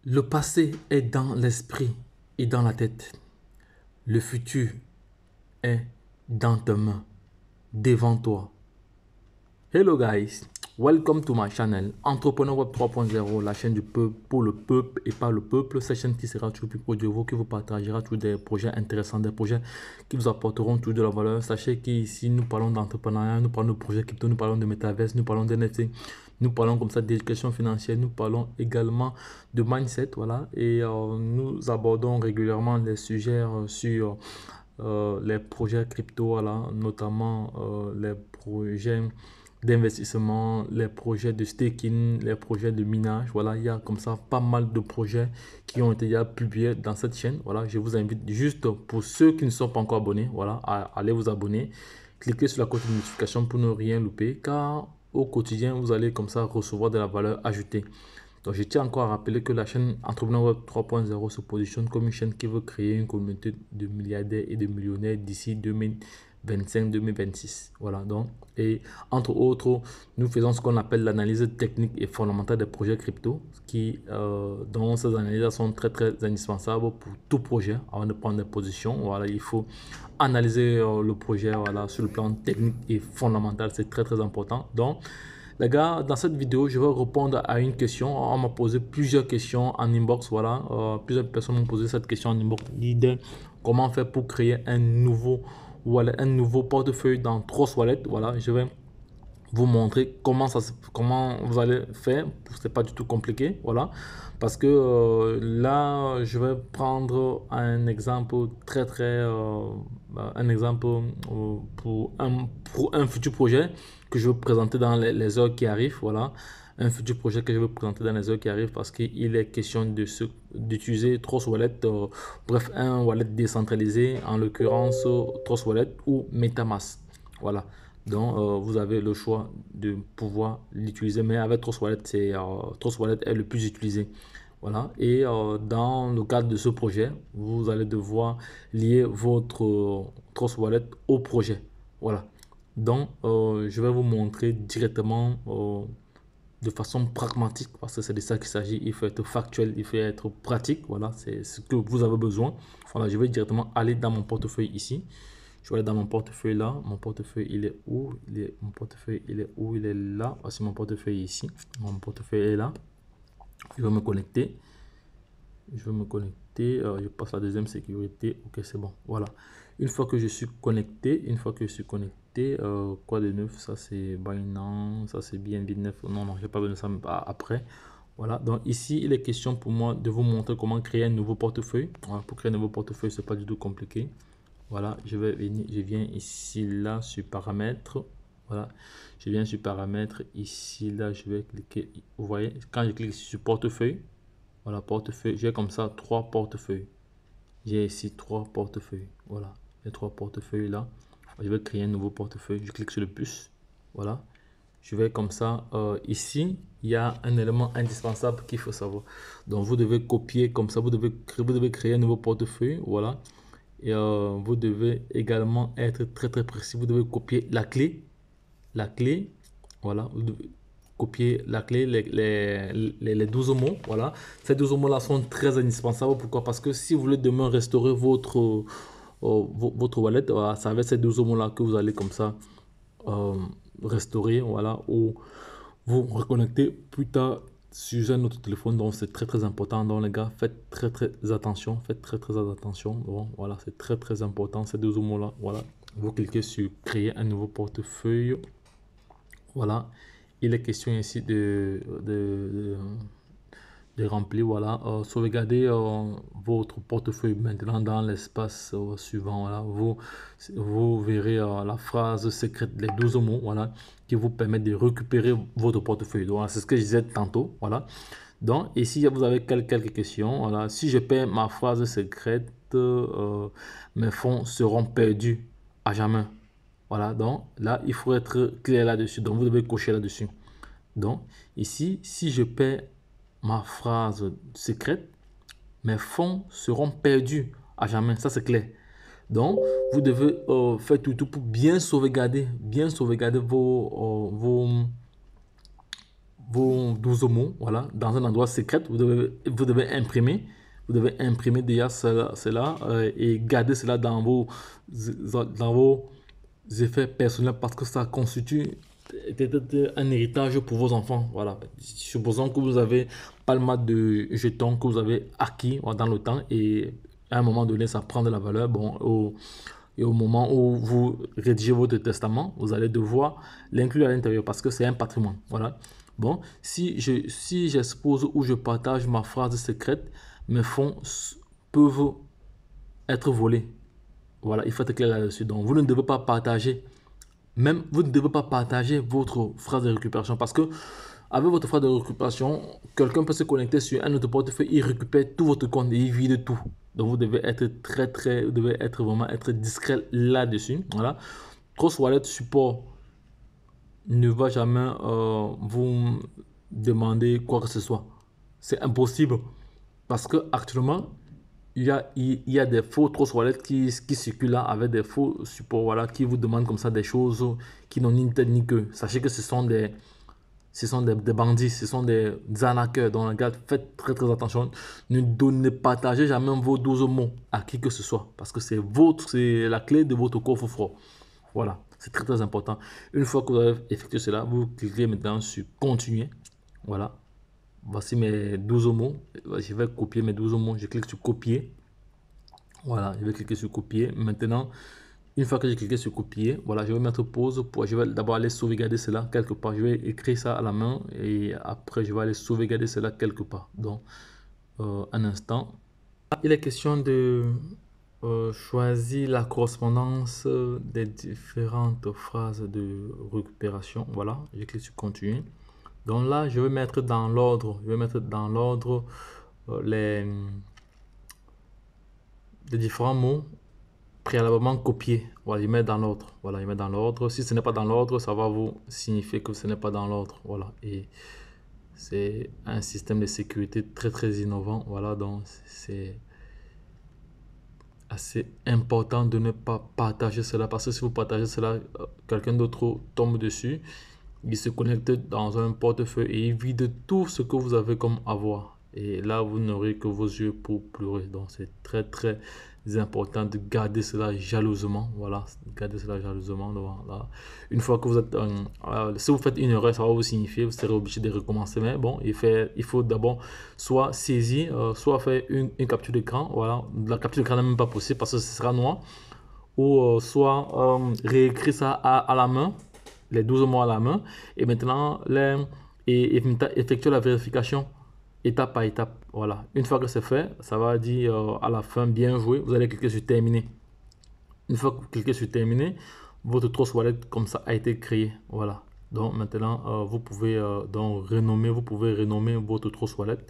Le passé est dans l'esprit et dans la tête. Le futur est dans tes mains, devant toi. Hello guys, welcome to my channel Entrepreneur Web 3.0, la chaîne du peuple pour le peuple et par le peuple. Cette chaîne qui sera toujours plus proche de vous, qui vous partagera toujours des projets intéressants, des projets qui vous apporteront toujours de la valeur. Sachez qu'ici nous parlons d'entrepreneuriat, nous parlons de projets crypto, nous parlons de métaverse, nous parlons d'NFT, nous parlons comme ça d'éducation financière, nous parlons également de mindset, voilà. Et nous abordons régulièrement les sujets sur les projets crypto, voilà, notamment les projets d'investissement, les projets de staking, les projets de minage. Voilà, il y a comme ça pas mal de projets qui ont été déjà publiés dans cette chaîne. Voilà, je vous invite juste pour ceux qui ne sont pas encore abonnés, voilà, à aller vous abonner. Cliquez sur la cloche de notification pour ne rien louper, car au quotidien, vous allez comme ça recevoir de la valeur ajoutée. Donc, je tiens encore à rappeler que la chaîne Entrepreneur Web 3.0 se positionne comme une chaîne qui veut créer une communauté de milliardaires et de millionnaires d'ici 2025-2026. Voilà, donc, et entre autres, nous faisons ce qu'on appelle l'analyse technique et fondamentale des projets crypto, dont ces analyses sont très indispensables pour tout projet avant de prendre des positions. Voilà, il faut analyser le projet, voilà, sur le plan technique et fondamental, c'est très important. Donc, les gars, dans cette vidéo, je vais répondre à une question. On m'a posé plusieurs questions en inbox. Voilà, plusieurs personnes m'ont posé cette question en inbox. Comment faire pour créer un nouveau wallet, un nouveau portefeuille dans Trust Wallet. Voilà, je vais vous montrer comment vous allez faire. C'est pas du tout compliqué, voilà, parce que là je vais prendre un exemple un exemple pour un futur projet que je vais présenter dans les heures qui arrivent, voilà, un futur projet que je vais présenter dans les heures qui arrivent, parce qu'il est question d'utiliser Trust Wallet, bref, un wallet décentralisé, en l'occurrence Trust Wallet ou MetaMask, voilà. Donc, vous avez le choix de pouvoir l'utiliser, mais avec Trust Wallet, Trust Wallet est le plus utilisé. Voilà. Et dans le cadre de ce projet, vous allez devoir lier votre Trust Wallet au projet. Voilà. Donc, je vais vous montrer directement de façon pragmatique, parce que c'est de ça qu'il s'agit. Il faut être factuel, il faut être pratique. Voilà, c'est ce que vous avez besoin. Voilà, je vais directement aller dans mon portefeuille ici. Je vais aller dans mon portefeuille là. Mon portefeuille, il est où? Mon portefeuille, il est où? Il est là. Voici mon portefeuille ici. Mon portefeuille est là. Je vais me connecter. Je vais me connecter. Je passe la deuxième sécurité. Ok, c'est bon. Voilà. Une fois que je suis connecté, quoi de neuf? Ça, c'est Binance. Ça, c'est BNB 9. Non, non, je n'ai pas besoin de ça après. Voilà, donc ici, il est question pour moi de vous montrer comment créer un nouveau portefeuille. Voilà, pour créer un nouveau portefeuille, c'est pas du tout compliqué. Voilà, je viens ici, là, sur paramètres. Voilà, je viens sur paramètres. Ici, là, je vais cliquer. Vous voyez, quand je clique sur portefeuille, voilà, portefeuille, j'ai comme ça 3 portefeuilles. J'ai ici 3 portefeuilles. Voilà, les 3 portefeuilles là. Je vais créer un nouveau portefeuille. Je clique sur le plus. Voilà, je vais comme ça. Ici, il y a un élément indispensable qu'il faut savoir. Donc, vous devez copier comme ça. Vous devez créer un nouveau portefeuille. Voilà. Et vous devez également être très précis. Vous devez copier la clé, voilà, vous devez copier la clé, les 12 mots, voilà. Ces 12 mots là sont très indispensables. Pourquoi? Parce que si vous voulez demain restaurer votre wallet, voilà, c'est avec ces 12 mots là que vous allez comme ça euh, restaurer, voilà, ou vous reconnecter plus tard sur un autre téléphone. Donc c'est très important. Donc les gars, faites très attention, faites très attention. Bon, voilà, c'est très important ces 2 mots là. Voilà, vous cliquez sur créer un nouveau portefeuille. Voilà, il est question ici de remplir. Voilà, sauvegardez votre portefeuille maintenant dans l'espace suivant. Voilà, vous verrez la phrase secrète, les 12 mots, voilà, qui vous permettent de récupérer votre portefeuille. Donc, c'est ce que je disais tantôt. Voilà, donc ici vous avez quelques questions. Voilà, si je perds ma phrase secrète, mes fonds seront perdus à jamais. Voilà, donc là, il faut être clair là-dessus. Donc, vous devez cocher là-dessus. Donc, ici, si je perds ma phrase secrète, mes fonds seront perdus à jamais. Ça, c'est clair. Donc, vous devez faire tout pour bien sauvegarder vos 12 mots, voilà, dans un endroit secret. Vous devez imprimer. Vous devez imprimer déjà cela et garder cela dans vos effets personnels parce que ça constitue un héritage pour vos enfants. Voilà. Supposons que vous avez pas mal de jetons que vous avez acquis dans le temps et à un moment donné, ça prend de la valeur. Bon, et au moment où vous rédigez votre testament, vous allez devoir l'inclure à l'intérieur parce que c'est un patrimoine. Voilà. Bon, si j'expose ou je partage ma phrase secrète, mes fonds peuvent être volés. Voilà, il faut être clair là-dessus. Donc, vous ne devez pas partager, même vous ne devez pas partager votre phrase de récupération parce que avec votre phrase de récupération, quelqu'un peut se connecter sur un autre portefeuille, il récupère tout votre compte et il vide tout. Donc, vous devez être vous devez être vraiment être discret là-dessus. Voilà. Trust Wallet Support ne va jamais vous demander quoi que ce soit. C'est impossible parce que actuellement, il y a des faux Trust Wallet qui circulent là avec des faux supports voilà, qui vous demandent comme ça des choses qui n'ont ni tête ni queue. Sachez que ce sont des bandits, ce sont des arnaqueurs. Donc, regarde, faites très très attention. Ne partagez jamais vos 12 mots à qui que ce soit parce que c'est la clé de votre coffre-fort. Voilà, c'est très très important. Une fois que vous avez effectué cela, vous cliquez maintenant sur continuer. Voilà, voici mes 12 mots. Je vais copier mes 12 mots. Je clique sur copier. Voilà, je vais cliquer sur copier. Maintenant, une fois que j'ai cliqué sur copier, voilà, je vais mettre pause. Je vais d'abord aller sauvegarder cela quelque part. Je vais écrire ça à la main et après, je vais aller sauvegarder cela quelque part. Donc, un instant. Il est question de choisir la correspondance des différentes phrases de récupération. Voilà, je clique sur continuer. Donc là, je vais mettre dans l'ordre. Je vais mettre dans l'ordre les différents mots préalablement copiés. Voilà, je mets dans l'ordre. Voilà, je mets dans l'ordre. Si ce n'est pas dans l'ordre, ça va vous signifier que ce n'est pas dans l'ordre. Voilà, et c'est un système de sécurité très très innovant. Voilà, donc c'est assez important de ne pas partager cela parce que si vous partagez cela, quelqu'un d'autre tombe dessus, il se connecte dans un portefeuille et il vide tout ce que vous avez comme avoir. Et là, vous n'aurez que vos yeux pour pleurer. Donc, c'est très, très important de garder cela jalousement. Voilà, garder cela jalousement. Voilà. Une fois que vous êtes... si vous faites une erreur, ça va vous signifier, vous serez obligé de recommencer. Mais bon, il faut d'abord soit saisir, soit faire une capture d'écran. Voilà, la capture d'écran n'est même pas possible parce que ce sera noir. Ou soit réécrire ça à la main les 12 mois à la main et maintenant effectuer la vérification étape par étape. Voilà. Une fois que c'est fait, ça va dire à la fin bien joué. Vous allez cliquer sur terminer. Une fois que vous cliquez sur terminer, votre Trust Wallet comme ça a été créé. Voilà. Donc maintenant, vous pouvez vous pouvez renommer votre Trust Wallet.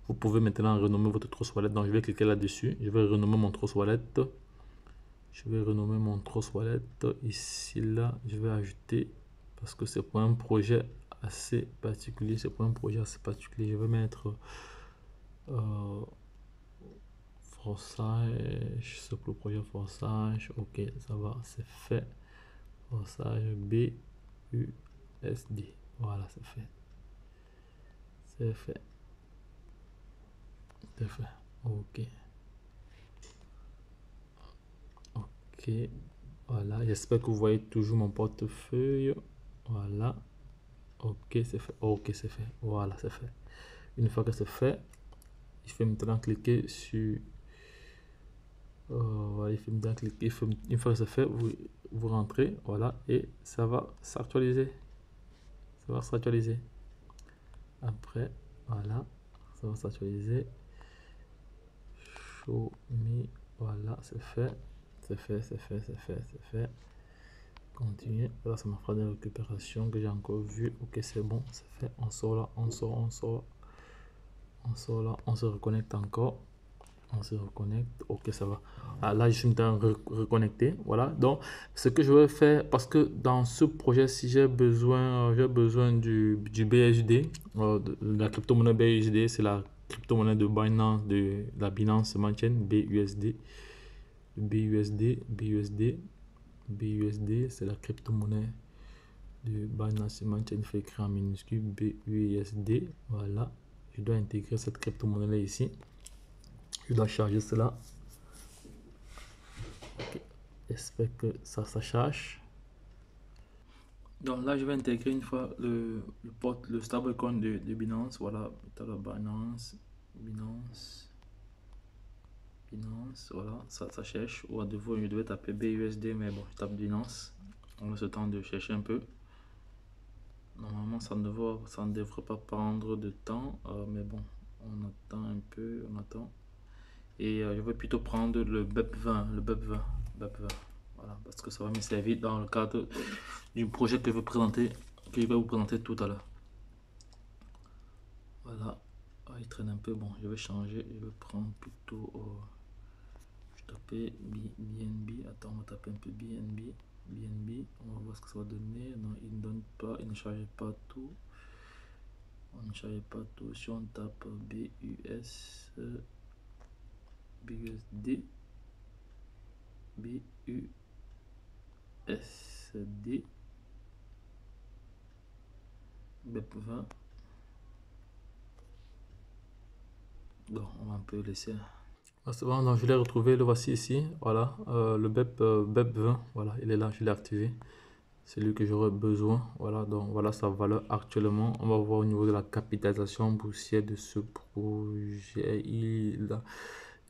Vous pouvez maintenant renommer votre Trust Wallet. Donc je vais cliquer là-dessus. Je vais renommer mon Trust Wallet. Je vais renommer mon Trust Wallet. Ici, là, je vais ajouter, parce que c'est pour un projet assez particulier. C'est pour un projet assez particulier. Je vais mettre Forsage. C'est pour le projet Forsage. Ok, ça va, c'est fait. Forsage BUSD. Voilà, c'est fait. C'est fait. C'est fait. Ok. Ok, voilà, j'espère que vous voyez toujours mon portefeuille. Voilà, ok, c'est fait. Ok, c'est fait. Voilà, c'est fait. Une fois que c'est fait, il faut maintenant cliquer sur. Voilà, il faut maintenant cliquer. Une fois que c'est fait, vous rentrez. Voilà, et ça va s'actualiser. Ça va s'actualiser. Après, voilà, ça va s'actualiser. Show me. Voilà, c'est fait. C'est fait, c'est fait, c'est fait, c'est fait. Continuer. Là, ça m'a fait de récupération que j'ai encore vu. Ok, c'est bon, c'est fait. On sort là, on sort là, on se reconnecte encore. On se reconnecte. Ok, ça va. Ah, là, je suis maintenant reconnecté. Voilà. Donc, ce que je vais faire, parce que dans ce projet, si j'ai besoin du BUSD, de la crypto-monnaie BUSD, c'est la crypto-monnaie de Binance, de la Binance Smart Chain, BUSD. BUSD, c'est la crypto-monnaie de Binance Smart Chain, il faut écrire en minuscule BUSD. Voilà, je dois intégrer cette crypto-monnaie là ici. Je dois charger cela. Okay. J'espère que ça charge. Donc là, je vais intégrer une fois le stablecoin de Binance. Voilà, Binance, voilà, ça cherche. Ou à nouveau, je devais taper BUSD, mais bon, je tape Binance. On laisse le temps de chercher un peu. Normalement, ça ne devrait pas prendre de temps, mais bon, on attend un peu, on attend. Et je vais plutôt prendre le BEP20, voilà, parce que ça va me servir dans le cadre du projet que je vais vous présenter tout à l'heure. Voilà, il traîne un peu, bon, je vais changer, je vais prendre plutôt, je vais taper BNB, attends, on va taper un peu BNB, on va voir ce que ça va donner. Non, il ne donne pas, il ne charge pas tout. On ne charge pas tout. Si on tape BUSD, BEP20. Bon, on va un peu laisser. C'est bon, donc je l'ai retrouvé, le voici ici. Voilà, le BEP20, voilà, il est là, je l'ai activé. C'est lui que j'aurais besoin. Voilà, donc voilà sa valeur actuellement. On va voir au niveau de la capitalisation boursière de ce projet. Il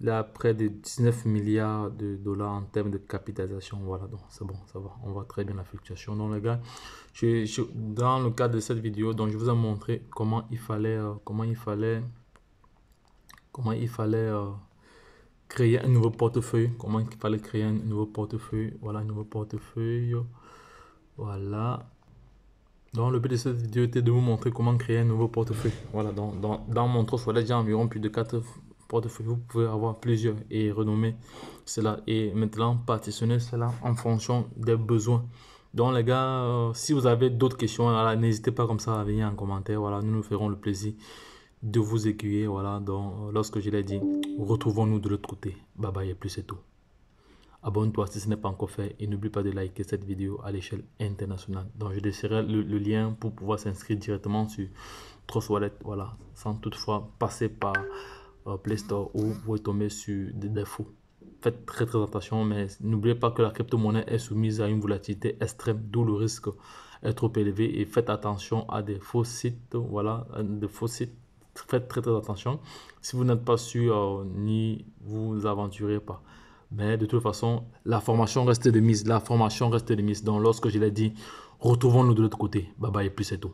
a près de 19 milliards de dollars en termes de capitalisation. Voilà, donc c'est bon, ça va. On voit très bien la fluctuation. Donc les gars, dans le cadre de cette vidéo, donc je vous ai montré comment il fallait créer un nouveau portefeuille. Comment il fallait créer un nouveau portefeuille. Voilà, un nouveau portefeuille. Voilà. Donc le but de cette vidéo était de vous montrer comment créer un nouveau portefeuille. Voilà, dans mon Trust Wallet, j'ai environ plus de 4 portefeuilles. Vous pouvez avoir plusieurs et renommer cela. Et maintenant, partitionner cela en fonction des besoins. Donc les gars, si vous avez d'autres questions, n'hésitez pas comme ça à venir en commentaire. Voilà, nous nous ferons le plaisir de vous aiguiller. Voilà, donc lorsque je l'ai dit, retrouvons-nous de l'autre côté. Bye bye et plus c'est tout. Abonne-toi si ce n'est pas encore fait et n'oublie pas de liker cette vidéo à l'échelle internationale. Donc je laisserai le lien pour pouvoir s'inscrire directement sur Trust Wallet, voilà, sans toutefois passer par Play Store où vous pouvez tomber sur des défauts. Faites très attention, mais n'oubliez pas que la crypto-monnaie est soumise à une volatilité extrême, d'où le risque est trop élevé, et faites attention à des faux sites, voilà, des faux sites. Faites très attention. Si vous n'êtes pas sûr, ni vous aventurez pas. Mais de toute façon, la formation reste de mise. Donc lorsque je l'ai dit, retrouvons-nous de l'autre côté. Bye bye et plus c'est tout.